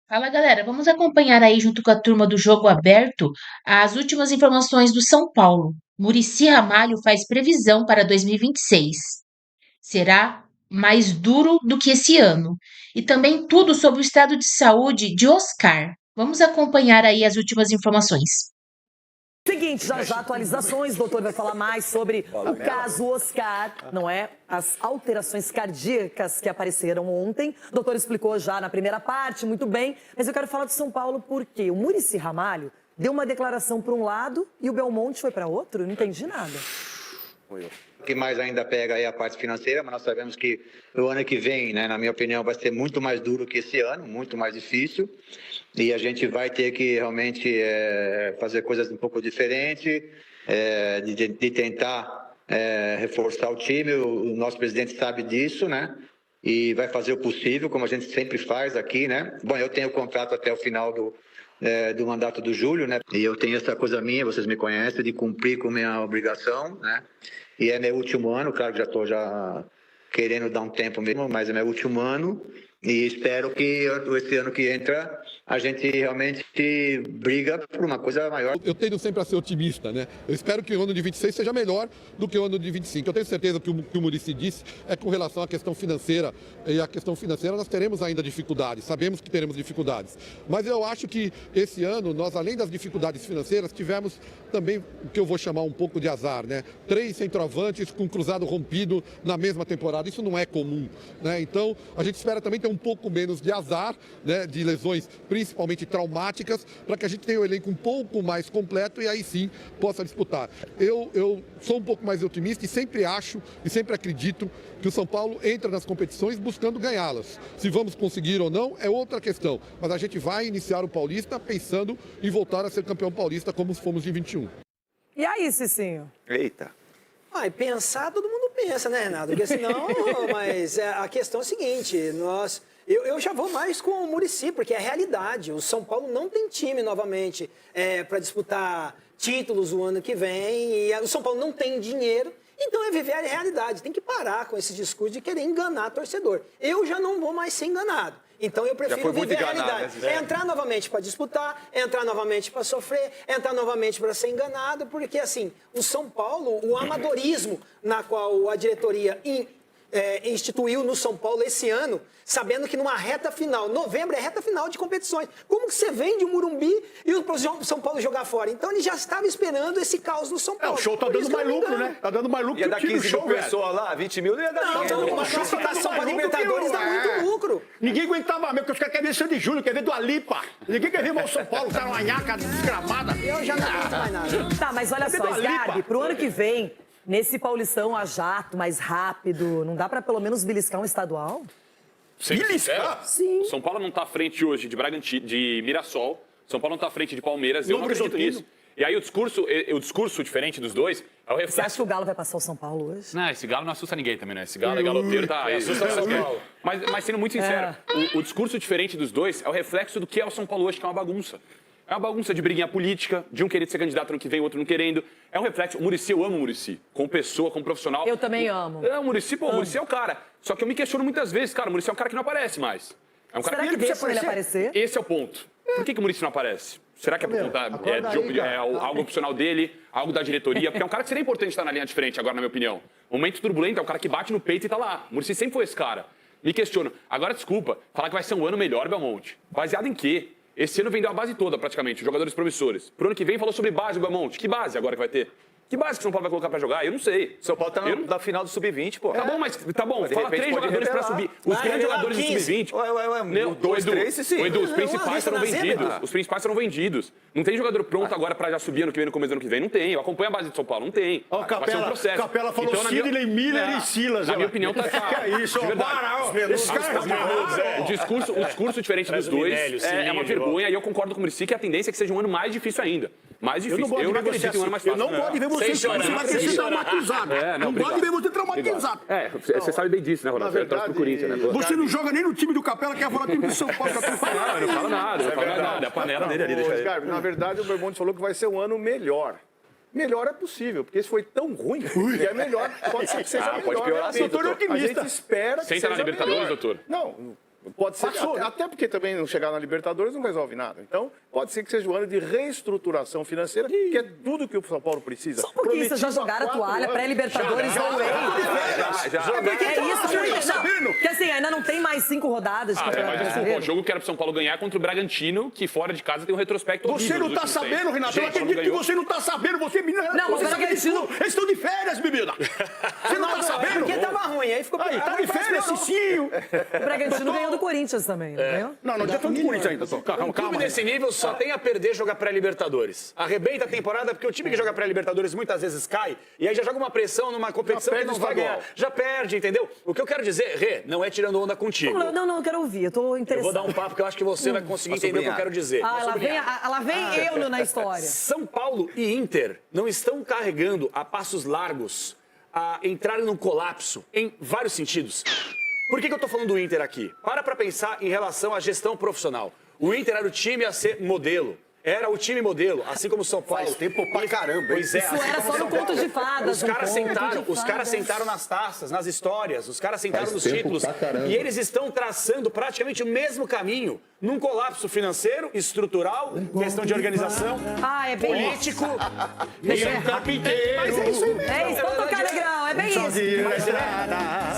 Fala galera, vamos acompanhar aí junto com a turma do Jogo Aberto as últimas informações do São Paulo. Muricy Ramalho faz previsão para 2026. Será mais duro do que esse ano. E também tudo sobre o estado de saúde de Oscar. Vamos acompanhar aí as últimas informações. Seguinte, já atualizações, o doutor vai falar mais sobre o caso Oscar, não é? As alterações cardíacas que apareceram ontem. O doutor explicou já na primeira parte, muito bem, mas eu quero falar do São Paulo porque o Muricy Ramalho deu uma declaração para um lado e o Belmonte foi para outro? Não entendi nada. O que mais ainda pega aí a parte financeira, mas nós sabemos que o ano que vem, né, na minha opinião, vai ser muito mais duro que esse ano, muito mais difícil. E a gente vai ter que realmente fazer coisas um pouco diferentes, de tentar reforçar o time. O nosso presidente sabe disso, né? E vai fazer o possível, como a gente sempre faz aqui, né? Bom, eu tenho contrato até o final do mandato do Júlio, né? E eu tenho essa coisa minha, vocês me conhecem, de cumprir com minha obrigação, né? E é meu último ano, claro que já estou querendo dar um tempo mesmo, mas é meu último ano. E espero que esse ano que entra a gente realmente briga por uma coisa maior. Eu tendo sempre a ser otimista, né? Eu espero que o ano de 26 seja melhor do que o ano de 25. Eu tenho certeza que o Muricy disse é com relação à questão financeira. E a questão financeira nós teremos ainda dificuldades, sabemos que teremos dificuldades. Mas eu acho que esse ano nós, além das dificuldades financeiras, tivemos também o que eu vou chamar um pouco de azar, né? 3 centroavantes com cruzado rompido na mesma temporada. Isso não é comum, né? Então a gente espera também ter um pouco menos de azar, né? De lesões principalmente traumáticas, para que a gente tenha um elenco um pouco mais completo e aí sim possa disputar. Eu sou um pouco mais otimista e sempre acho e sempre acredito que o São Paulo entra nas competições buscando ganhá-las. Se vamos conseguir ou não é outra questão, mas a gente vai iniciar o Paulista pensando em voltar a ser campeão paulista como fomos em 21. E aí, Cicinho? Eita. Ah, e pensar, todo mundo pensa, né, Renato? Porque senão, mas a questão é a seguinte, eu já vou mais com o Muricy, porque é a realidade. O São Paulo não tem time novamente para disputar títulos o ano que vem, e o São Paulo não tem dinheiro, então é viver a realidade. Tem que parar com esse discurso de querer enganar torcedor. Eu já não vou mais ser enganado. Então eu prefiro viver a realidade. Né? Entrar novamente para disputar, entrar novamente para sofrer, entrar novamente para ser enganado, porque assim, o São Paulo, o amadorismo na qual a diretoria instituiu no São Paulo esse ano, sabendo que numa reta final, novembro é reta final de competições. Como que você vende o Morumbi e o São Paulo jogar fora? Então ele já estava esperando esse caos no São Paulo. O show tá dando mais lucro, né? Tá dando mais lucro ia que dar o time 15 show, mil pessoas lá, 20 mil, não ia dar ninguém. Não, uma classificação para Libertadores dá muito lucro. Ninguém aguentava mesmo, porque os caras querem ver Sandy Júnior, quer ver do Alipa. Ninguém quer ver o São Paulo, os caras uma nhaca desgramada. Eu já não aguento mais nada. Tá, mas olha só, Sgarbi, pro ano que vem, nesse Paulistão a jato, mais rápido, não dá pra pelo menos beliscar um estadual? Beliscar? Sim. O São Paulo não tá à frente hoje de de Mirassol. São Paulo não tá à frente de Palmeiras. Eu não acredito nisso. E aí o discurso diferente dos dois é o reflexo. Você acha que o Galo vai passar o São Paulo hoje? Não, esse Galo não assusta ninguém também, né? Esse Galo é galopeiro, tá aí. Mas sendo muito sincero, o discurso diferente dos dois é o reflexo do que é o São Paulo hoje, que é uma bagunça. É uma bagunça de briguinha política, de um querer ser candidato ano que vem, o outro não querendo. É um reflexo. O Muricy, eu amo o Muricy. Como pessoa, como profissional. Eu também amo. O Muricy, o Muricy é o cara. Só que eu me questiono muitas vezes, cara, o Muricy é um cara que não aparece mais. É um cara Será que deixa ele aparecer? Esse é o ponto. Por que o Muricy não aparece? Será que é por conta algo opcional dele, algo da diretoria? Porque é um cara que seria importante estar na linha de frente agora, na minha opinião. Momento turbulento, é um cara que bate no peito e tá lá. O Muricy sempre foi esse cara. Me questiono. Agora, desculpa, falar que vai ser um ano melhor, Belmonte. Baseado em quê? Esse ano vendeu a base toda, praticamente, os jogadores promissores. Pro ano que vem falou sobre base, o Belmonte. Que base agora que vai ter? Que base que o São Paulo vai colocar pra jogar? Eu não sei. São Paulo tá na final do Sub-20, pô. Tá bom, mas tá bom. Fala 3 jogadores revelar. pra subir. Os grandes jogadores do Sub-20. Ué, 2, 3, sim. Edu, os principais serão vendidos. Os principais serão vendidos. Não tem jogador pronto agora pra já subir ano que vem, no começo do ano que vem. Não tem. Eu acompanho a base de São Paulo. Não tem. Ó, Vai ser um processo. Capela falou Então, Sidney, Miller e Silas. Na minha opinião, tá. Que é isso, de verdade. Esses caras O discurso diferente dos dois é uma vergonha. E eu concordo com o Muricy que a tendência é que seja um ano mais difícil ainda. Mais difícil. Eu não acredito em um ano mais fácil. Eu não gosto de ver você traumatizado. Não gosto de ver você traumatizado. Você sabe bem disso, né, Ronaldo? Você torce pro Corinthians, né? Você não joga nem no time do Capela, quer falar time do São Paulo. Não, eu não falo nada. É a panela dele ali. Deixa ele. Na verdade, o Belmonte falou que vai ser um ano melhor. Melhor é possível, porque esse foi tão ruim que é melhor. Pode ser que seja melhor. Pode piorar sim, doutor. A gente espera que seja melhor. Senta na Libertadores, doutor? Não. Pode ser, até porque também não chegar na Libertadores não resolve nada. Então, pode ser que seja um ano de reestruturação financeira, que é tudo que o São Paulo precisa. Só porque vocês já jogaram a toalha, pré-Libertadores, não é? É isso, não. Porque assim, ainda não tem mais 5 rodadas de Campeonato Brasileiro. O jogo que era pro São Paulo ganhar contra o Bragantino, que fora de casa tem um retrospecto Você não tá sabendo, Renato? Eu acredito que você não tá sabendo. Você, menina, não, você sabe disso tudo. Eles estão de férias, bebida. Você não tá sabendo? Porque tava ruim, aí ficou... Aí, tá de férias, Cicinho. O Bragantino ganhou do Corinthians também, não ganhou? Não, já estão de Corinthians ainda. Um time desse nível só tem a perder jogar pré-Libertadores. Arrebenta a temporada, porque o time que joga pré-Libertadores muitas vezes cai, e aí já joga uma pressão numa competição que não vai ganhar. Já perde, entendeu? O que eu quero dizer, Rê, não é tirando onda contigo. Não, eu quero ouvir, eu tô interessado. Eu vou dar um papo que eu acho que você vai conseguir entender o que eu quero dizer. Lá vem eu na história. São Paulo e Inter não estão carregando a passos largos a entrarem num colapso em vários sentidos. Por que eu tô falando do Inter aqui? Para pensar em relação à gestão profissional. O Inter era o time a ser modelo. Era o time modelo, assim como o São Paulo. Faz tempo pra caramba. Pois é. Isso era só no conto de fadas. Os caras sentaram nas taças, nas histórias, os caras sentaram nos títulos. E eles estão traçando praticamente o mesmo caminho num colapso financeiro, estrutural, questão de organização, político. Ele é um carpinteiro. Mas é isso aí mesmo. É isso, vamos tocar, Negrão, é bem isso.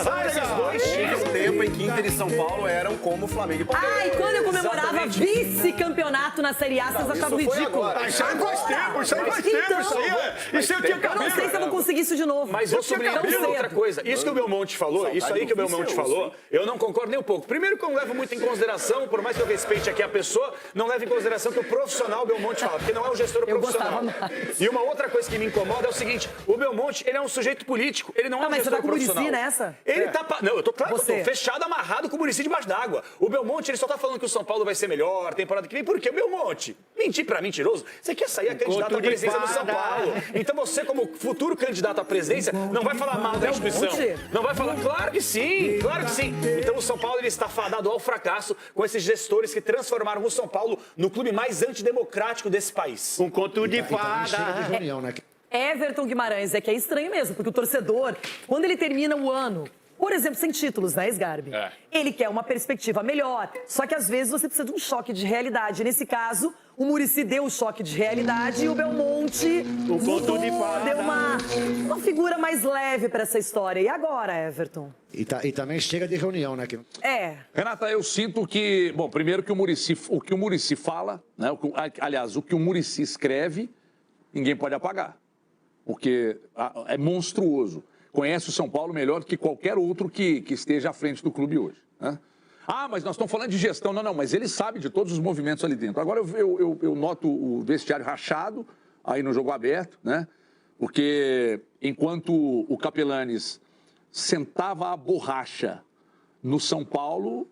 São esses dois times. O tempo em que Inter e São Paulo eram como Flamengo e Palmeiras. E quando eu comemorava vice-campeonato na Série A, vocês achavam ridículo. Isso aí faz tempo, isso eu tinha cabelo. Eu não sei se eu não conseguir isso de novo. Mas vou sublinhar outra coisa. Isso que o Belmonte falou, eu não concordo nem um pouco. Primeiro que eu não levo muito em consideração, por mais que eu respeite aqui a pessoa, não levo em consideração que o profissional Belmonte fala, porque não é um gestor profissional. E uma outra coisa que me incomoda é o seguinte, o Belmonte, ele é um sujeito político, ele não é um gestor profissional. Mas você tá com o Muricy nessa? Ele tá... Não, eu tô fechado, amarrado com o Muricy debaixo d'água. O Belmonte, ele só tá falando que o São Paulo vai ser melhor, temporada que vem, por quê? O Belmonte, mentir pra mentiroso, você quer sair a candidato à presidência do São Paulo. Então você, como futuro candidato à presidência, não vai falar mal da instituição. Não vai falar, claro que sim, claro que sim. Então o São Paulo, ele está fadado ao fracasso com esses gestores que transformaram o São Paulo no clube mais antidemocrático desse país. Um conto de fada. Everton Guimarães, é que é estranho mesmo, porque o torcedor, quando ele termina o ano, por exemplo, sem títulos, né, Sgarbi? Ele quer uma perspectiva melhor. Só que às vezes você precisa de um choque de realidade. Nesse caso, o Muricy deu o choque de realidade e o Belmonte deu uma figura mais leve para essa história. E agora, Everton? E também chega de reunião, né? Renata, eu sinto que, bom, primeiro que o que o Muricy fala, né? Aliás, o que o Muricy escreve, ninguém pode apagar. Porque é monstruoso. Conhece o São Paulo melhor do que qualquer outro que esteja à frente do clube hoje. Né? Mas nós estamos falando de gestão. Não, mas ele sabe de todos os movimentos ali dentro. Agora eu noto o vestiário rachado aí no jogo aberto, né? Porque enquanto o Capelanes sentava a borracha no São Paulo,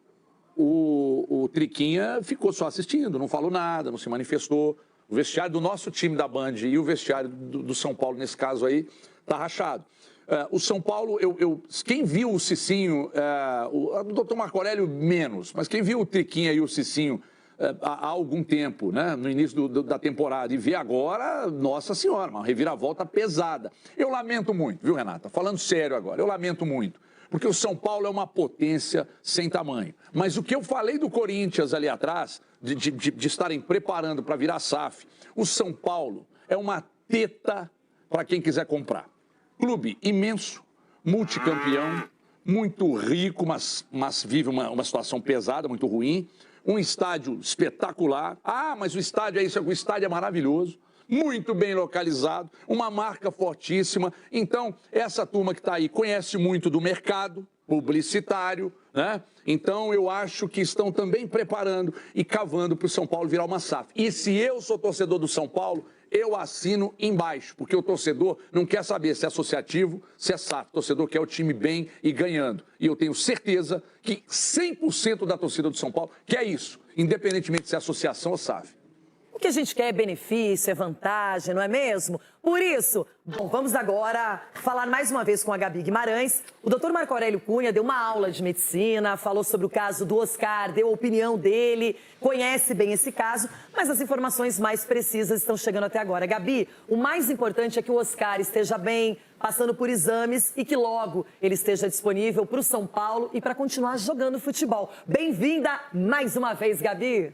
o Triquinha ficou só assistindo, não falou nada, não se manifestou. O vestiário do nosso time da Band e o vestiário do São Paulo, nesse caso aí, está rachado. O São Paulo, quem viu o Cicinho, o doutor Marco Aurélio menos, mas quem viu o Triquinha e o Cicinho há algum tempo, né, no início da temporada, e vê agora, nossa senhora, uma reviravolta pesada. Eu lamento muito, viu, Renata? Falando sério agora, eu lamento muito, porque o São Paulo é uma potência sem tamanho. Mas o que eu falei do Corinthians ali atrás, de estarem preparando para virar SAF, o São Paulo é uma teta para quem quiser comprar. Clube imenso, multicampeão, muito rico, mas vive uma situação pesada, muito ruim. Um estádio espetacular. Mas o estádio é isso, o estádio é maravilhoso, muito bem localizado, uma marca fortíssima. Então, essa turma que está aí conhece muito do mercado publicitário, né? Então, eu acho que estão também preparando e cavando para o São Paulo virar uma SAF. E se eu sou torcedor do São Paulo, eu assino embaixo, porque o torcedor não quer saber se é associativo, se é SAF. O torcedor quer o time bem e ganhando. E eu tenho certeza que 100% da torcida do São Paulo quer isso, independentemente se é associação ou SAF. O que a gente quer é benefício, é vantagem, não é mesmo? Por isso, bom, vamos agora falar mais uma vez com a Gabi Guimarães. O doutor Marco Aurélio Cunha deu uma aula de medicina, falou sobre o caso do Oscar, deu a opinião dele, conhece bem esse caso, mas as informações mais precisas estão chegando até agora. Gabi, o mais importante é que o Oscar esteja bem, passando por exames e que logo ele esteja disponível para o São Paulo e para continuar jogando futebol. Bem-vinda mais uma vez, Gabi.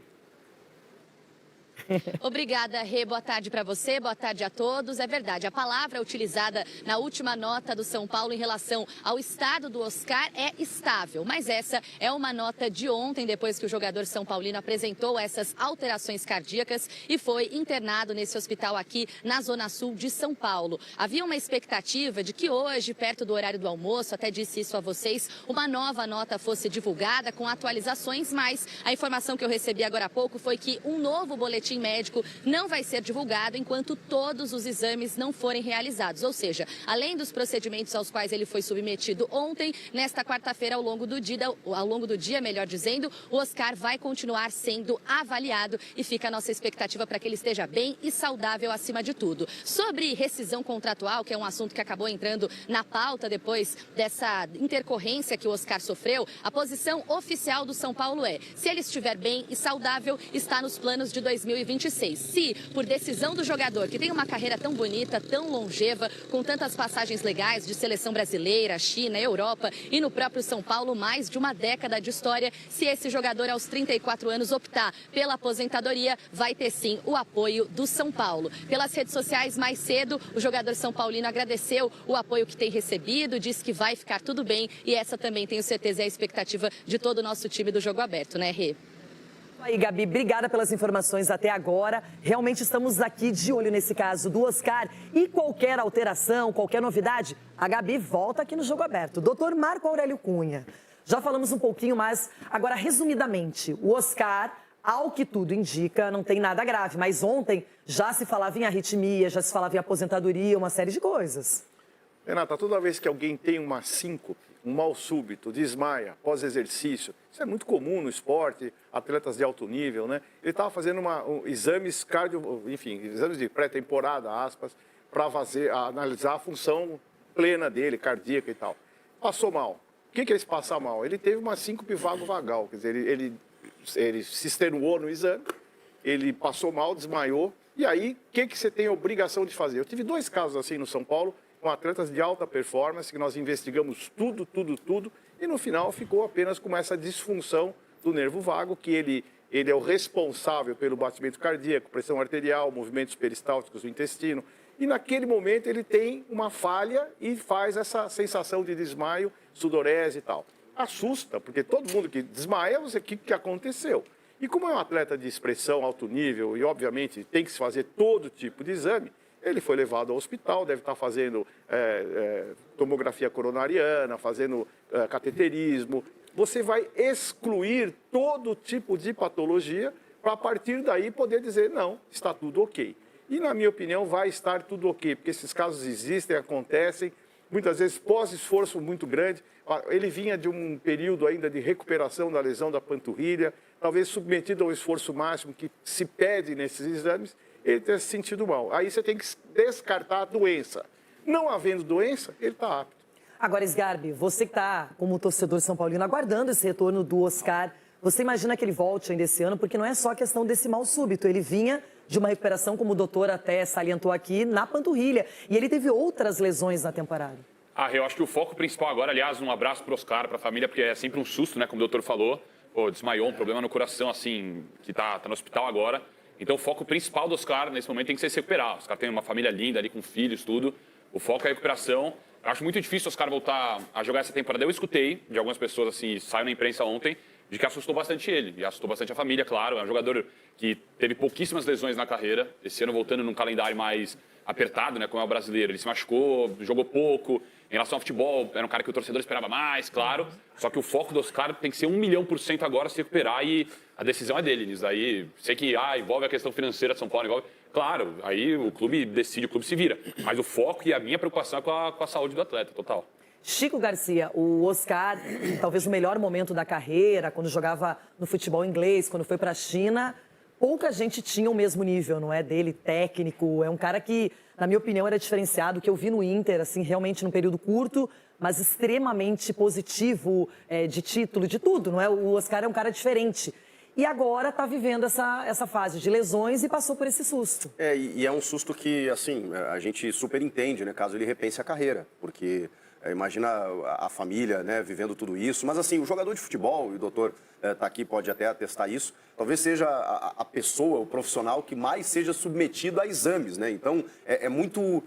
Obrigada, Rê. Boa tarde para você, boa tarde a todos. É verdade, a palavra utilizada na última nota do São Paulo em relação ao estado do Oscar é estável. Mas essa é uma nota de ontem, depois que o jogador são paulino apresentou essas alterações cardíacas e foi internado nesse hospital aqui na Zona Sul de São Paulo. Havia uma expectativa de que hoje, perto do horário do almoço, até disse isso a vocês, uma nova nota fosse divulgada com atualizações, mas a informação que eu recebi agora há pouco foi que um novo boletim médico não vai ser divulgado enquanto todos os exames não forem realizados. Ou seja, além dos procedimentos aos quais ele foi submetido ontem, nesta quarta-feira, ao longo do dia, melhor dizendo, o Oscar vai continuar sendo avaliado e fica a nossa expectativa para que ele esteja bem e saudável acima de tudo. Sobre rescisão contratual, que é um assunto que acabou entrando na pauta depois dessa intercorrência que o Oscar sofreu, a posição oficial do São Paulo é: se ele estiver bem e saudável, está nos planos de 2026. Se, por decisão do jogador, que tem uma carreira tão bonita, tão longeva, com tantas passagens legais de seleção brasileira, China, Europa e no próprio São Paulo, mais de uma década de história, se esse jogador aos 34 anos optar pela aposentadoria, vai ter sim o apoio do São Paulo. Pelas redes sociais, mais cedo, o jogador são paulino agradeceu o apoio que tem recebido, disse que vai ficar tudo bem e essa também, tenho certeza, é a expectativa de todo o nosso time do Jogo Aberto, né, Rê? Aí, Gabi, obrigada pelas informações até agora. Realmente estamos aqui de olho nesse caso do Oscar. E qualquer alteração, qualquer novidade, a Gabi volta aqui no Jogo Aberto. Doutor Marco Aurélio Cunha, já falamos um pouquinho, mas agora, resumidamente, o Oscar, ao que tudo indica, não tem nada grave. Mas ontem já se falava em arritmia, já se falava em aposentadoria, uma série de coisas. Renata, toda vez que alguém tem uma síncope, um mal súbito, desmaia, pós-exercício, isso é muito comum no esporte, atletas de alto nível, né? Ele estava fazendo exames exames de pré-temporada, aspas, para analisar a função plena dele, cardíaca e tal. Passou mal. O que é esse passar mal? Ele teve uma síncope vago-vagal, quer dizer, ele se extenuou no exame, ele passou mal, desmaiou, e aí, o que você tem a obrigação de fazer? Eu tive 2 casos assim no São Paulo, com atletas de alta performance, que nós investigamos tudo, e no final ficou apenas com essa disfunção do nervo vago, que ele é o responsável pelo batimento cardíaco, pressão arterial, movimentos peristálticos do intestino, e naquele momento ele tem uma falha e faz essa sensação de desmaio, sudorese e tal. Assusta, porque todo mundo que desmaia, o que aconteceu? E como é um atleta de expressão alto nível e, obviamente, tem que se fazer todo tipo de exame, ele foi levado ao hospital, deve estar fazendo tomografia coronariana, fazendo cateterismo. Você vai excluir todo tipo de patologia para, a partir daí, poder dizer, não, está tudo ok. E, na minha opinião, vai estar tudo ok, porque esses casos existem, acontecem, muitas vezes pós-esforço muito grande. Ele vinha de um período ainda de recuperação da lesão da panturrilha, talvez submetido ao esforço máximo que se pede nesses exames, ele ter se sentido mal. Aí você tem que descartar a doença. Não havendo doença, ele está apto. Agora, Sgarbi, você que está, como torcedor São Paulino, aguardando esse retorno do Oscar, você imagina que ele volte ainda esse ano? Porque não é só a questão desse mal súbito. Ele vinha de uma recuperação, como o doutor até salientou aqui, na panturrilha. E ele teve outras lesões na temporada. Eu acho que o foco principal agora, aliás, um abraço para o Oscar, para a família, porque é sempre um susto, né? Como o doutor falou. Desmaiou, um problema no coração, assim, que tá no hospital agora. Então, o foco principal do Oscar, nesse momento, tem que ser se recuperar. O Oscar tem uma família linda ali, com filhos, tudo. O foco é a recuperação. Eu acho muito difícil o Oscar voltar a jogar essa temporada. Eu escutei de algumas pessoas, assim, saiu na imprensa ontem, de que assustou bastante ele. E assustou bastante a família, claro. É um jogador que teve pouquíssimas lesões na carreira. Esse ano, voltando num calendário mais apertado, né, como é o brasileiro. Ele se machucou, jogou pouco. Em relação ao futebol, era um cara que o torcedor esperava mais, claro. Só que o foco do Oscar tem que ser 1.000.000% agora se recuperar e a decisão é dele. Isso daí, sei que envolve a questão financeira de São Paulo, envolve... Claro, aí o clube decide, o clube se vira. Mas o foco e a minha preocupação é com a saúde do atleta, total. Chico Garcia, o Oscar, talvez o melhor momento da carreira, quando jogava no futebol inglês, quando foi para a China, pouca gente tinha o mesmo nível, não é, dele, técnico. É um cara que, na minha opinião, era diferenciado, que eu vi no Inter, assim, realmente num período curto, mas extremamente positivo, de título, de tudo, não é? O Oscar é um cara diferente. E agora está vivendo essa fase de lesões e passou por esse susto. E é um susto que, assim, a gente super entende, né? Caso ele repense a carreira, porque imagina a família, né, vivendo tudo isso. Mas, assim, o jogador de futebol, e o doutor está aqui, pode até atestar isso, talvez seja a pessoa, o profissional que mais seja submetido a exames, né? Então, é muito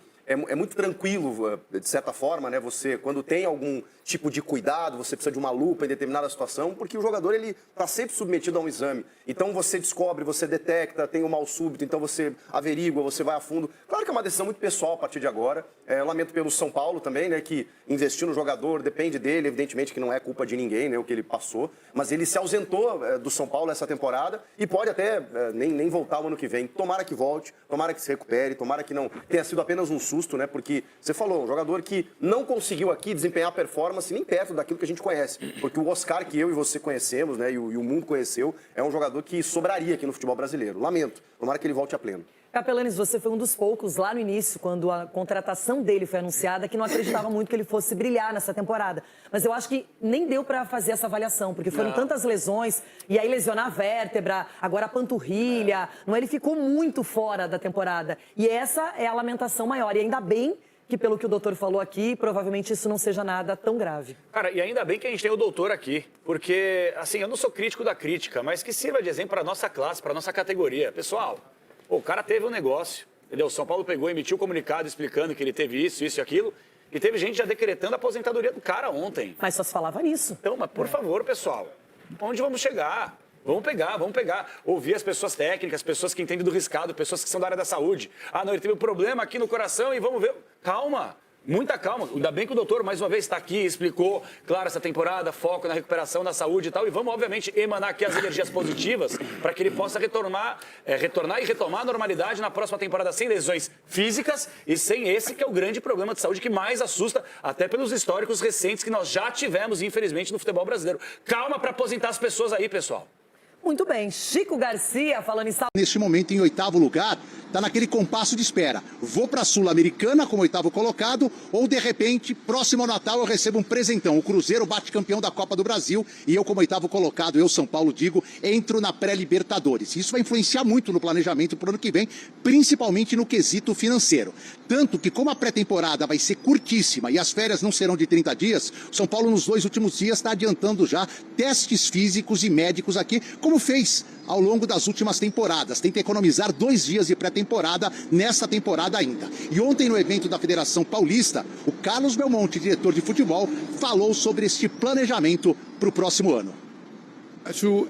tranquilo, de certa forma, né? Você, quando tem algum tipo de cuidado, você precisa de uma lupa em determinada situação, porque o jogador, ele está sempre submetido a um exame. Então, você descobre, você detecta, tem um mal súbito, então você averigua, você vai a fundo. Claro que é uma decisão muito pessoal a partir de agora. Lamento pelo São Paulo também, né? Que investiu no jogador, depende dele, evidentemente que não é culpa de ninguém, né? O que ele passou. Mas ele se ausentou do São Paulo essa temporada e pode até nem voltar o ano que vem. Tomara que volte, tomara que se recupere, tomara que não tenha sido apenas um susto, né? Porque você falou, um jogador que não conseguiu aqui desempenhar performance nem perto daquilo que a gente conhece. Porque o Oscar, que eu e você conhecemos, né? E o mundo conheceu, é um jogador que sobraria aqui no futebol brasileiro. Lamento. Tomara que ele volte a pleno. Capelanes, você foi um dos poucos lá no início, quando a contratação dele foi anunciada, que não acreditava muito que ele fosse brilhar nessa temporada. Mas eu acho que nem deu para fazer essa avaliação, porque foram tantas lesões, e aí lesionar a vértebra, agora a panturrilha, não é? Ele ficou muito fora da temporada. E essa é a lamentação maior. E ainda bem que, pelo que o doutor falou aqui, provavelmente isso não seja nada tão grave. Cara, e ainda bem que a gente tem o doutor aqui, porque, assim, eu não sou crítico da crítica, mas que sirva de exemplo para a nossa classe, para a nossa categoria. Pessoal, o cara teve um negócio, entendeu? O São Paulo pegou e emitiu um comunicado explicando que ele teve isso e aquilo, e teve gente já decretando a aposentadoria do cara ontem. Mas só se falava nisso. Então, mas por favor, pessoal, onde vamos chegar? Vamos pegar. Ouvir as pessoas técnicas, pessoas que entendem do riscado, pessoas que são da área da saúde. Ah, não, ele teve um problema aqui no coração e vamos ver. Calma, muita calma. Ainda bem que o doutor, mais uma vez, está aqui, explicou, claro, essa temporada, foco na recuperação da saúde e tal. E vamos, obviamente, emanar aqui as energias positivas para que ele possa retornar e retomar a normalidade na próxima temporada sem lesões físicas e sem esse que é o grande problema de saúde que mais assusta, até pelos históricos recentes que nós já tivemos, infelizmente, no futebol brasileiro. Calma para aposentar as pessoas aí, pessoal. Muito bem, Chico Garcia falando em saúde. Neste momento, em 8º lugar, está naquele compasso de espera. Vou para a Sul-Americana como 8º colocado ou, de repente, próximo ao Natal eu recebo um presentão. O Cruzeiro bate campeão da Copa do Brasil e eu, como 8º colocado, eu, São Paulo, digo, entro na pré-Libertadores. Isso vai influenciar muito no planejamento para o ano que vem, principalmente no quesito financeiro. Tanto que, como a pré-temporada vai ser curtíssima e as férias não serão de 30 dias, São Paulo, nos 2 últimos dias, está adiantando já testes físicos e médicos aqui, como fez ao longo das últimas temporadas. Tenta economizar 2 dias de pré-temporada nessa temporada ainda. E ontem, no evento da Federação Paulista, o Carlos Belmonte, diretor de futebol, falou sobre este planejamento para o próximo ano.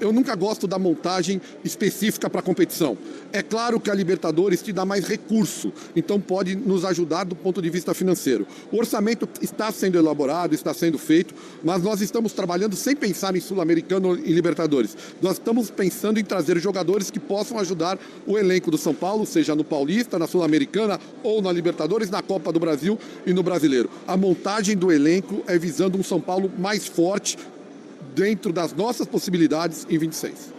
Eu nunca gosto da montagem específica para a competição. É claro que a Libertadores te dá mais recurso, então pode nos ajudar do ponto de vista financeiro. O orçamento está sendo elaborado, está sendo feito, mas nós estamos trabalhando sem pensar em Sul-Americano e Libertadores. Nós estamos pensando em trazer jogadores que possam ajudar o elenco do São Paulo, seja no Paulista, na Sul-Americana ou na Libertadores, na Copa do Brasil e no Brasileiro. A montagem do elenco é visando um São Paulo mais forte, dentro das nossas possibilidades em 26.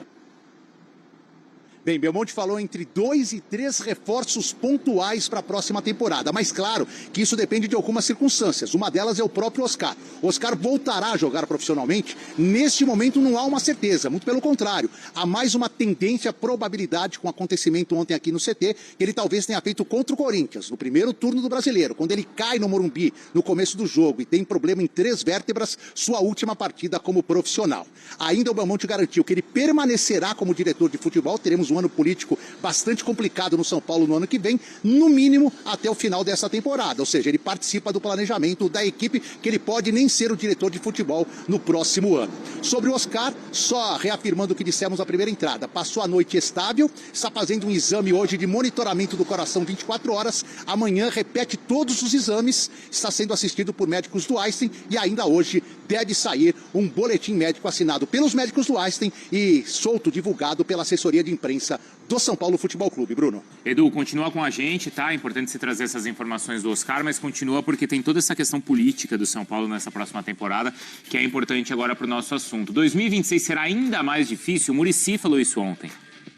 Bem, Belmonte falou entre 2 e 3 reforços pontuais para a próxima temporada. Mas claro que isso depende de algumas circunstâncias. Uma delas é o próprio Oscar. Oscar voltará a jogar profissionalmente? Neste momento não há uma certeza, muito pelo contrário. Há mais uma tendência, probabilidade, com o acontecimento ontem aqui no CT, que ele talvez tenha feito contra o Corinthians, no primeiro turno do Brasileiro. Quando ele cai no Morumbi, no começo do jogo, e tem problema em 3 vértebras, sua última partida como profissional. Ainda o Belmonte garantiu que ele permanecerá como diretor de futebol. Teremos um ano político bastante complicado no São Paulo no ano que vem, no mínimo até o final dessa temporada. Ou seja, ele participa do planejamento da equipe, que ele pode nem ser o diretor de futebol no próximo ano. Sobre o Oscar, só reafirmando o que dissemos na primeira entrada, passou a noite estável, está fazendo um exame hoje de monitoramento do coração 24 horas, amanhã repete todos os exames, está sendo assistido por médicos do Einstein e ainda hoje deve sair um boletim médico assinado pelos médicos do Einstein e solto, divulgado pela assessoria de imprensa do São Paulo Futebol Clube. Bruno. Edu, continua com a gente, tá? É importante você trazer essas informações do Oscar, mas continua porque tem toda essa questão política do São Paulo nessa próxima temporada, que é importante agora para o nosso assunto. 2026 será ainda mais difícil? O Muricy falou isso ontem.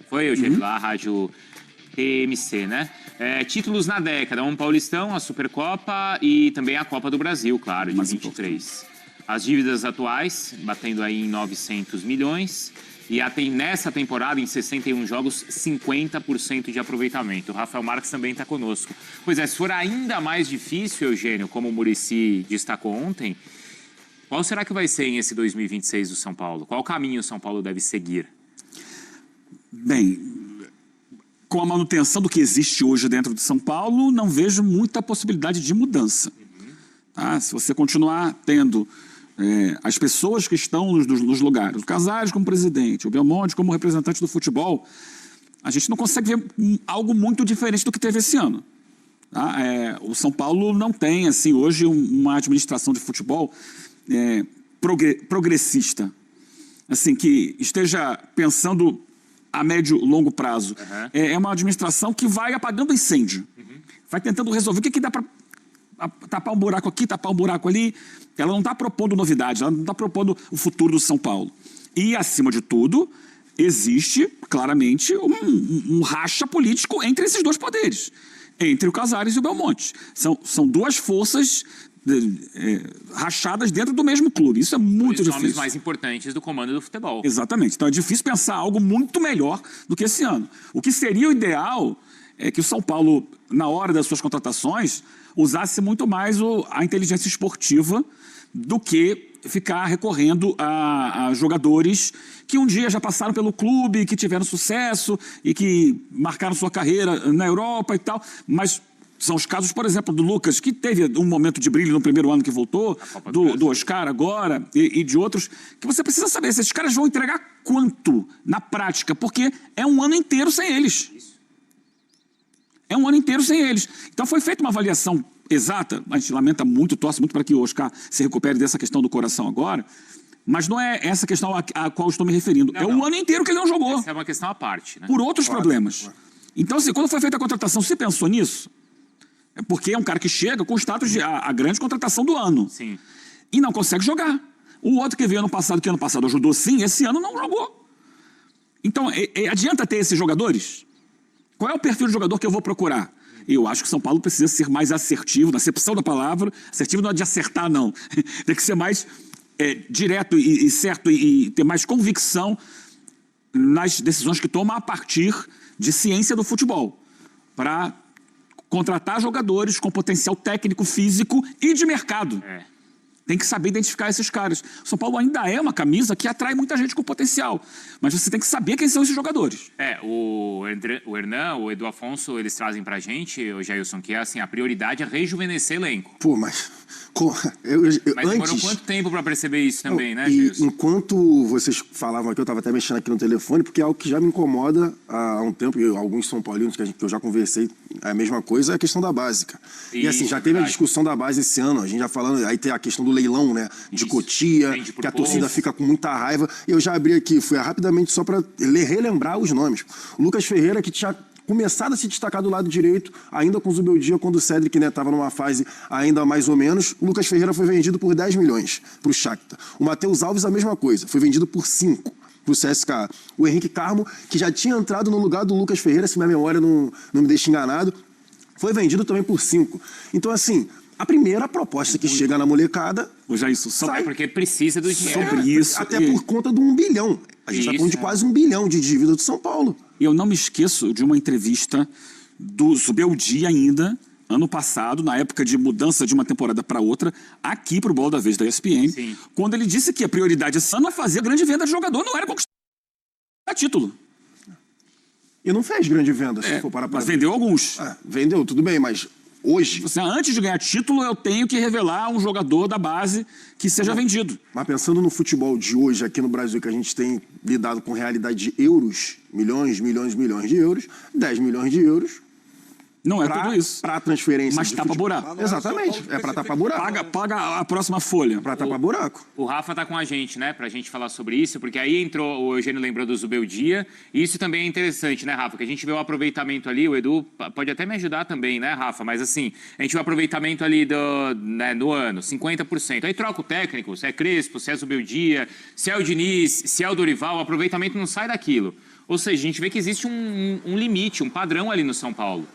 Foi, Eugênio, lá, a Rádio TMC, né? Títulos na década, um Paulistão, a Supercopa e também a Copa do Brasil, claro, de 23. As dívidas atuais, batendo aí em 900 milhões. E nessa temporada, em 61 jogos, 50% de aproveitamento. O Rafael Marques também está conosco. Pois é, se for ainda mais difícil, Eugênio, como o Muricy destacou ontem, qual será que vai ser em esse 2026 do São Paulo? Qual caminho o São Paulo deve seguir? Bem, com a manutenção do que existe hoje dentro de São Paulo, não vejo muita possibilidade de mudança. Tá? Se você continuar tendo as pessoas que estão nos lugares, o Casares como presidente, o Belmonte como representante do futebol, a gente não consegue ver algo muito diferente do que teve esse ano. Tá? O São Paulo não tem, assim, hoje uma administração de futebol progressista, assim, que esteja pensando a médio e longo prazo. É uma administração que vai apagando incêndio, vai tentando resolver o que dá para tapar um buraco aqui, tapar um buraco ali. Ela não está propondo novidades, ela não está propondo o futuro do São Paulo. E, acima de tudo, existe, claramente, um racha político entre esses dois poderes, entre o Casares e o Belmonte. São duas forças rachadas dentro do mesmo clube. Isso é muito difícil. Os nomes mais importantes do comando do futebol. Exatamente. Então é difícil pensar algo muito melhor do que esse ano. O que seria o ideal é que o São Paulo, na hora das suas contratações, usasse muito mais a inteligência esportiva do que ficar recorrendo a jogadores que um dia já passaram pelo clube, que tiveram sucesso e que marcaram sua carreira na Europa e tal, mas são os casos, por exemplo, do Lucas, que teve um momento de brilho no primeiro ano que voltou, do Oscar agora e de outros, que você precisa saber se esses caras vão entregar quanto na prática, porque é um ano inteiro sem eles. É um ano inteiro sem eles. Então foi feita uma avaliação exata, a gente lamenta muito, torce muito para que o Oscar se recupere dessa questão do coração agora, mas não é essa questão a qual eu estou me referindo. O ano inteiro que ele não jogou. Essa é uma questão à parte, né? Por outros problemas. Então, assim, quando foi feita a contratação, você pensou nisso? É porque é um cara que chega com o status de a grande contratação do ano. Sim. E não consegue jogar. O outro que veio ano passado, que ano passado ajudou sim, esse ano não jogou. Então, adianta ter esses jogadores? Qual é o perfil de jogador que eu vou procurar? Eu acho que São Paulo precisa ser mais assertivo, na acepção da palavra. Assertivo não é de acertar, não. Tem que ser mais direto e certo e ter mais convicção nas decisões que toma a partir de ciência do futebol. Para contratar jogadores com potencial técnico, físico e de mercado. Tem que saber identificar esses caras. O São Paulo ainda é uma camisa que atrai muita gente com potencial. Mas você tem que saber quem são esses jogadores. O Hernan, o Edu Afonso, eles trazem pra gente, o Jailson, que é assim, a prioridade é rejuvenescer elenco. Pô, mas... Mas demorou quanto tempo para perceber isso também, né, E Jailson? enquanto vocês falavam aqui, eu estava até mexendo aqui no telefone, porque é algo que já me incomoda há um tempo, e alguns São Paulinos que eu já conversei, a mesma coisa, é a questão da básica. E assim, já teve a discussão da base esse ano, a gente já falando, aí tem a questão do leilão, né, de Cotia, que a torcida fica com muita raiva. Eu já abri aqui, fui rapidamente só para relembrar os nomes. O Lucas Ferreira, que tinha começado a se destacar do lado direito, ainda com o Zubeldia, quando o Cedric estava numa fase ainda mais ou menos. O Lucas Ferreira foi vendido por 10 milhões para o Shakhtar. O Matheus Alves, a mesma coisa, foi vendido por 5 para o CSKA. O Henrique Carmo, que já tinha entrado no lugar do Lucas Ferreira, se minha memória não me deixa enganado, foi vendido também por 5. Então, assim, a primeira proposta que chega na molecada... Já isso É porque precisa do dinheiro. Sobre isso. Até por conta de 1 bilhão. A gente está falando de quase 1 bilhão de dívida do São Paulo. E eu não me esqueço de uma entrevista do Zubeldia ainda, ano passado, na época de mudança de uma temporada para outra, aqui para o Bola da Vez da ESPN, quando ele disse que a prioridade esse ano é fazer a grande venda de jogador, não era conquistar título. E não fez grande venda, se for parar para mas vendeu alguns. Vendeu, tudo bem, mas hoje... Antes de ganhar título, eu tenho que revelar um jogador da base que seja vendido. Mas pensando no futebol de hoje, aqui no Brasil, que a gente tem lidado com realidade de euros, milhões de euros, 10 milhões de euros, Não é tudo isso. Para transferência. Mas tapa buraco. Exatamente. É para tapar buraco. Paga a próxima folha. Para tapar buraco. O Rafa tá com a gente, né? Pra gente falar sobre isso, porque aí entrou, o Eugênio lembrou do Zubeldia. E isso também é interessante, né, Rafa? Que a gente vê o aproveitamento ali, o Edu pode até me ajudar também, né, Rafa? Mas assim, a gente vê o aproveitamento ali no ano, 50%. Aí troca o técnico, se é Crespo, se é Zubeldia, se é o Diniz, se é o Dorival, o aproveitamento não sai daquilo. Ou seja, a gente vê que existe um limite, um padrão ali no São Paulo.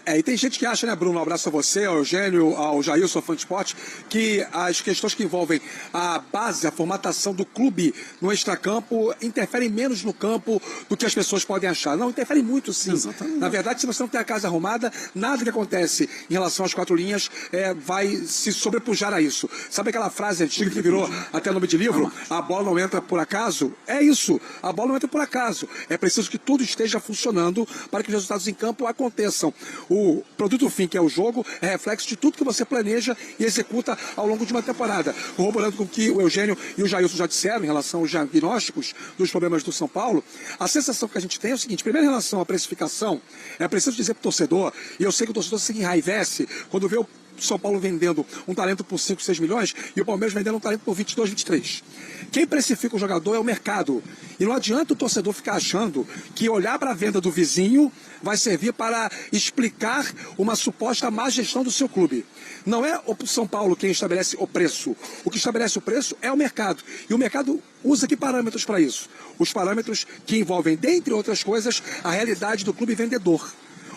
E tem gente que acha, né, Bruno, um abraço a você, ao Eugênio, ao Jailson, fã de esporte, que as questões que envolvem a base, a formatação do clube no extracampo interferem menos no campo do que as pessoas podem achar. Não, interferem muito, sim. Exatamente. Na verdade, se você não tem a casa arrumada, nada que acontece em relação às 4 linhas vai se sobrepujar a isso. Sabe aquela frase antiga que virou até nome de livro? A bola não entra por acaso? É isso, a bola não entra por acaso. É preciso que tudo esteja funcionando para que os resultados em campo aconteçam. O produto fim, que é o jogo, é reflexo de tudo que você planeja e executa ao longo de uma temporada. Corroborando com o que o Eugênio e o Jailson já disseram em relação aos diagnósticos dos problemas do São Paulo, a sensação que a gente tem é o seguinte: primeiro, em relação à precificação, é preciso dizer para o torcedor, e eu sei que o torcedor se enraivece quando vê o São Paulo vendendo um talento por 5, 6 milhões e o Palmeiras vendendo um talento por 22, 23. Quem precifica o jogador é o mercado. E não adianta o torcedor ficar achando que olhar para a venda do vizinho vai servir para explicar uma suposta má gestão do seu clube. Não é o São Paulo quem estabelece o preço. O que estabelece o preço é o mercado. E o mercado usa que parâmetros para isso? Os parâmetros que envolvem, dentre outras coisas, a realidade do clube vendedor.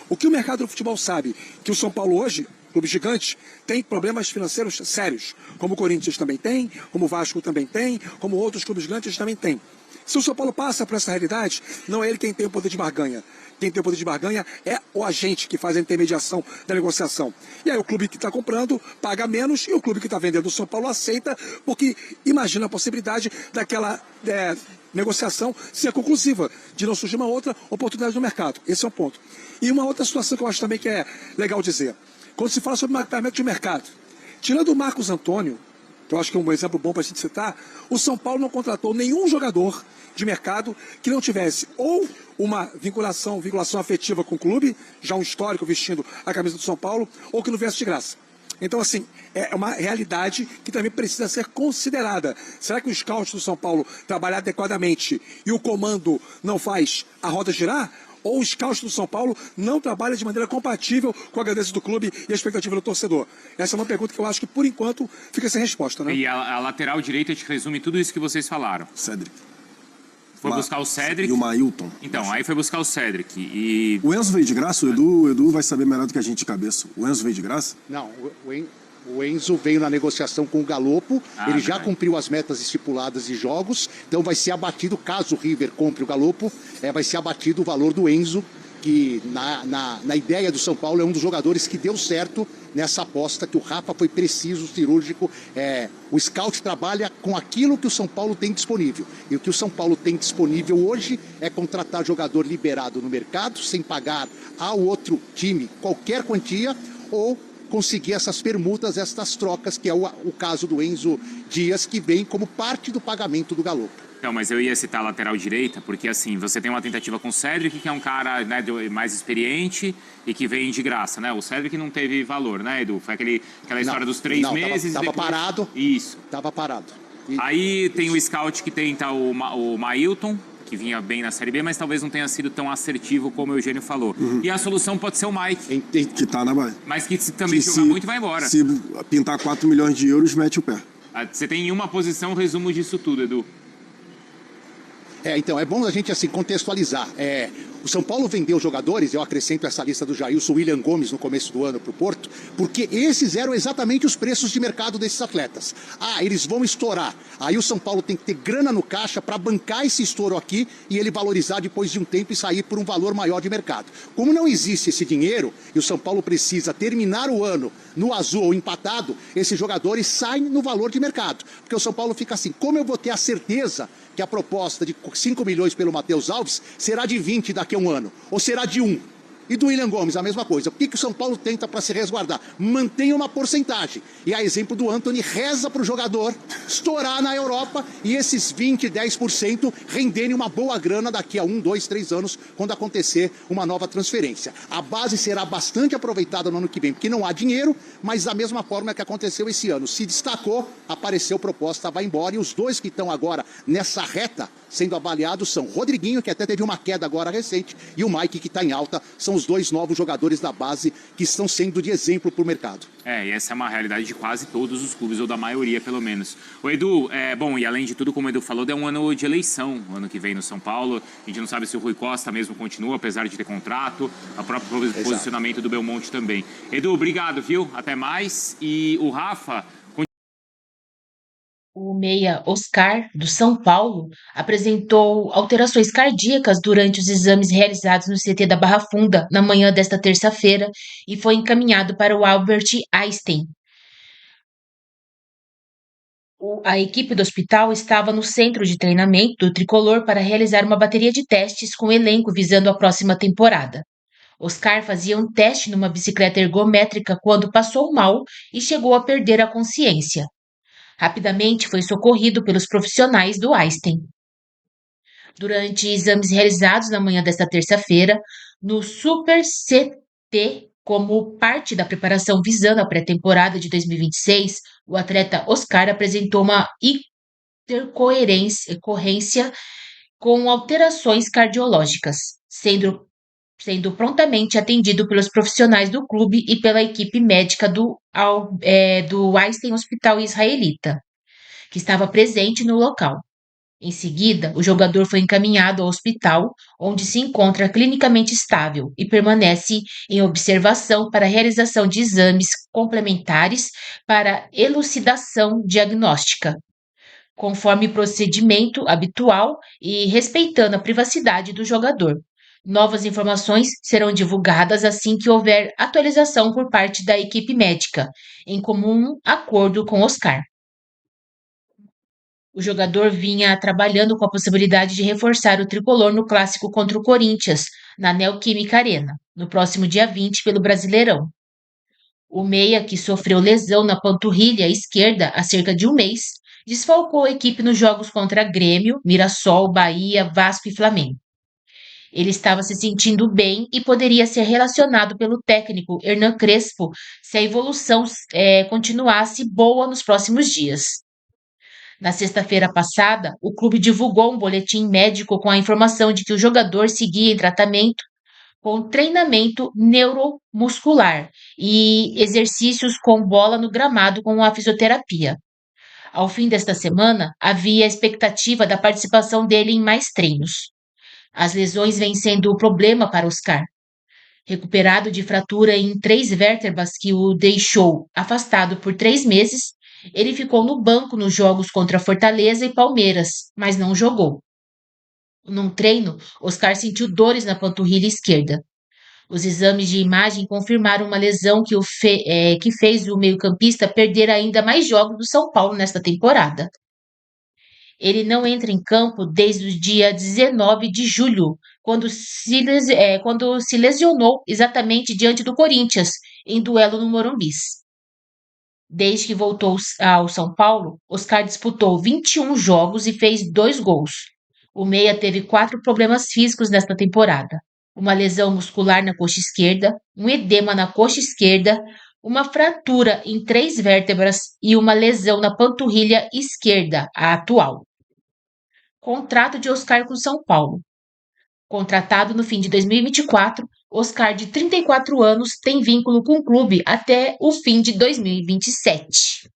O que o mercado do futebol sabe? Que o São Paulo hoje, clube gigante, tem problemas financeiros sérios, como o Corinthians também tem, como o Vasco também tem, como outros clubes grandes também tem. Se o São Paulo passa por essa realidade, não é ele quem tem o poder de barganha. Quem tem o poder de barganha é o agente que faz a intermediação da negociação. E aí o clube que está comprando paga menos e o clube que está vendendo o São Paulo aceita, porque imagina a possibilidade daquela negociação ser conclusiva, de não surgir uma outra oportunidade no mercado. Esse é um ponto. E uma outra situação que eu acho também que é legal dizer. Quando se fala sobre mapeamento de mercado, tirando o Marcos Antônio, que eu acho que é um exemplo bom para a gente citar, o São Paulo não contratou nenhum jogador de mercado que não tivesse ou uma vinculação afetiva com o clube, já um histórico vestindo a camisa do São Paulo, ou que não viesse de graça. Então, assim, é uma realidade que também precisa ser considerada. Será que o scout do São Paulo trabalha adequadamente e o comando não faz a roda girar? Ou o scout do São Paulo não trabalha de maneira compatível com a grandeza do clube e a expectativa do torcedor? Essa é uma pergunta que eu acho que, por enquanto, fica sem resposta, né? E a lateral direita te resume tudo isso que vocês falaram. Cedric. Foi buscar o Cedric. E o Mailton. Então, aí foi buscar o Cedric. E... O Enzo veio de graça? O Edu vai saber melhor do que a gente de cabeça. O Enzo veio de graça? Não, o Enzo veio na negociação com o Galopo, ele já cumpriu as metas estipuladas de jogos, então vai ser abatido, caso o River compre o Galopo, vai ser abatido o valor do Enzo, que na ideia do São Paulo é um dos jogadores que deu certo nessa aposta, que o Rafa foi preciso, cirúrgico. O scout trabalha com aquilo que o São Paulo tem disponível. E o que o São Paulo tem disponível hoje é contratar jogador liberado no mercado, sem pagar ao outro time qualquer quantia, ou conseguir essas permutas, essas trocas, que é o caso do Enzo Dias, que vem como parte do pagamento do Galopo. Não, mas eu ia citar a lateral direita, porque assim, você tem uma tentativa com o Cedric, que é um cara, né, mais experiente e que vem de graça, né? O Cedric não teve valor, né, Edu? Foi aquela história dos 3 meses. Tava depois... parado. Isso. Tava parado. Aí tem o scout que tenta o Mailton, que vinha bem na Série B, mas talvez não tenha sido tão assertivo como o Eugênio falou. E a solução pode ser o Mike. Que tá na base. Mas que também joga muito e vai embora. Se pintar 4 milhões de euros, mete o pé. Você tem em uma posição o resumo disso tudo, Edu. Então, é bom a gente assim contextualizar. O São Paulo vendeu jogadores, eu acrescento essa lista do Jailson, William Gomes no começo do ano para o Porto, porque esses eram exatamente os preços de mercado desses atletas. Eles vão estourar. Aí o São Paulo tem que ter grana no caixa para bancar esse estouro aqui e ele valorizar depois de um tempo e sair por um valor maior de mercado. Como não existe esse dinheiro e o São Paulo precisa terminar o ano no azul ou empatado, esses jogadores saem no valor de mercado. Porque o São Paulo fica assim, como eu vou ter a certeza que a proposta de 5 milhões pelo Matheus Alves será de 20 daqui a um ano, ou será de 1? E do William Gomes, a mesma coisa. O que o São Paulo tenta para se resguardar? Mantém uma porcentagem. E a exemplo do Antony, reza para o jogador estourar na Europa e esses 20%, 10% renderem uma boa grana daqui a 1, 2, 3 anos, quando acontecer uma nova transferência. A base será bastante aproveitada no ano que vem, porque não há dinheiro, mas da mesma forma que aconteceu esse ano. Se destacou, apareceu proposta, vai embora. E os dois que estão agora nessa reta sendo avaliados são Rodriguinho, que até teve uma queda agora recente, e o Mike, que está em alta. São os dois novos jogadores da base que estão sendo de exemplo para o mercado. E essa é uma realidade de quase todos os clubes, ou da maioria, pelo menos. O Edu, bom, e além de tudo, como o Edu falou, é um ano de eleição, o ano que vem no São Paulo. A gente não sabe se o Rui Costa mesmo continua, apesar de ter contrato, o próprio posicionamento do Belmonte também. Edu, obrigado, viu? Até mais. E o Rafa... O meia Oscar, do São Paulo, apresentou alterações cardíacas durante os exames realizados no CT da Barra Funda na manhã desta terça-feira e foi encaminhado para o Albert Einstein. A equipe do hospital estava no centro de treinamento do Tricolor para realizar uma bateria de testes com o elenco visando a próxima temporada. Oscar fazia um teste numa bicicleta ergométrica quando passou mal e chegou a perder a consciência. Rapidamente foi socorrido pelos profissionais do Einstein. Durante exames realizados na manhã desta terça-feira, no Super CT, como parte da preparação visando a pré-temporada de 2026, o atleta Oscar apresentou uma intercorrência com alterações cardiológicas, sendo prontamente atendido pelos profissionais do clube e pela equipe médica do Einstein Hospital Israelita, que estava presente no local. Em seguida, o jogador foi encaminhado ao hospital, onde se encontra clinicamente estável e permanece em observação para a realização de exames complementares para elucidação diagnóstica, conforme procedimento habitual e respeitando a privacidade do jogador. Novas informações serão divulgadas assim que houver atualização por parte da equipe médica, em comum acordo com Oscar. O jogador vinha trabalhando com a possibilidade de reforçar o tricolor no clássico contra o Corinthians, na Neoquímica Arena, no próximo dia 20 pelo Brasileirão. O meia, que sofreu lesão na panturrilha esquerda há cerca de um mês, desfalcou a equipe nos jogos contra Grêmio, Mirassol, Bahia, Vasco e Flamengo. Ele estava se sentindo bem e poderia ser relacionado pelo técnico Hernan Crespo se a evolução continuasse boa nos próximos dias. Na sexta-feira passada, o clube divulgou um boletim médico com a informação de que o jogador seguia em tratamento com treinamento neuromuscular e exercícios com bola no gramado com a fisioterapia. Ao fim desta semana, havia a expectativa da participação dele em mais treinos. As lesões vêm sendo o problema para Oscar. Recuperado de fratura em 3 vértebras que o deixou afastado por 3 meses, ele ficou no banco nos jogos contra Fortaleza e Palmeiras, mas não jogou. Num treino, Oscar sentiu dores na panturrilha esquerda. Os exames de imagem confirmaram uma lesão que fez o meio-campista perder ainda mais jogos do São Paulo nesta temporada. Ele não entra em campo desde o dia 19 de julho, quando se lesionou exatamente diante do Corinthians, em duelo no Morumbi. Desde que voltou ao São Paulo, Oscar disputou 21 jogos e fez 2 gols. O meia teve 4 problemas físicos nesta temporada. Uma lesão muscular na coxa esquerda, um edema na coxa esquerda, uma fratura em 3 vértebras e uma lesão na panturrilha esquerda, a atual. Contrato de Oscar com São Paulo. Contratado no fim de 2024, Oscar, de 34 anos, tem vínculo com o clube até o fim de 2027.